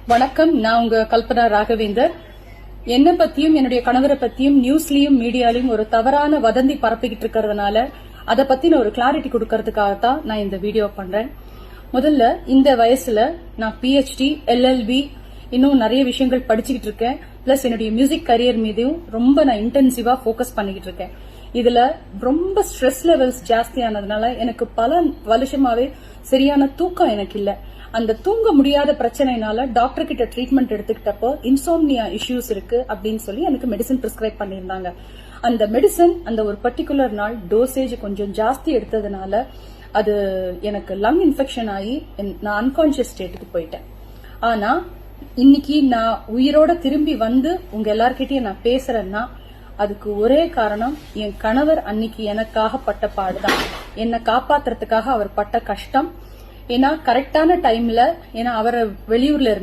வணக்கம். நான் உங்க கல்பனா ராகவேந்தர். என்ன பத்தியும் என்னுடைய கணவரை பத்தியும் நியூஸ்லயும் மீடியாலையும் ஒரு தவறான வதந்தி பரப்பிக்கிட்டு இருக்கிறதுனால அதை பத்தின ஒரு கிளாரிட்டி கொடுக்கறதுக்காகத்தான் நான் இந்த வீடியோ பண்றேன். முதல்ல இந்த வயசுல நான் PhD, LLB இன்னும் நிறைய விஷயங்கள் படிச்சுக்கிட்டு இருக்கேன். பிளஸ் என்னுடைய மியூசிக் கரியர் மீதும் ரொம்ப நான் இன்டென்சிவா போக்கஸ் பண்ணிக்கிட்டு இருக்கேன். இதுல ரொம்ப ஸ்ட்ரெஸ் லெவல்ஸ் ஜாஸ்தியானதுனால எனக்கு பல வருஷமாவே சரியான தூக்கம் எனக்கு இல்ல. அந்த தூங்க முடியாத பிரச்சனைனால டாக்டர் கிட்ட ட்ரீட்மெண்ட் எடுத்துக்கிட்டப்போ இன்சோம்னியா இஷ்யூஸ் இருக்கு அப்படின்னு சொல்லி எனக்கு மெடிசன் பிரிஸ்கிரைப் பண்ணியிருந்தாங்க. அந்த மெடிசன் அந்த ஒரு பர்டிகுலர் நாள் டோசேஜ் கொஞ்சம் ஜாஸ்தி எடுத்ததுனால அது எனக்கு லங் இன்ஃபெக்ஷன் ஆகி நான் அன்கான்சியஸ் ஸ்டேட்டுக்கு போயிட்டேன். ஆனா இன்னைக்கு நான் உயிரோட திரும்பி வந்து உங்க எல்லார்கிட்டயும் நான் பேசுறேன்னா அதுக்கு ஒரே காரணம் என் கணவர் அன்னைக்கு எனக்காக பட்ட பாடுதான். என்னை காப்பாத்துறதுக்காக அவர் பட்ட கஷ்டம். ஏன்னா கரெக்டான டைம்ல, ஏன்னா அவர் வெளியூர்ல இருந்து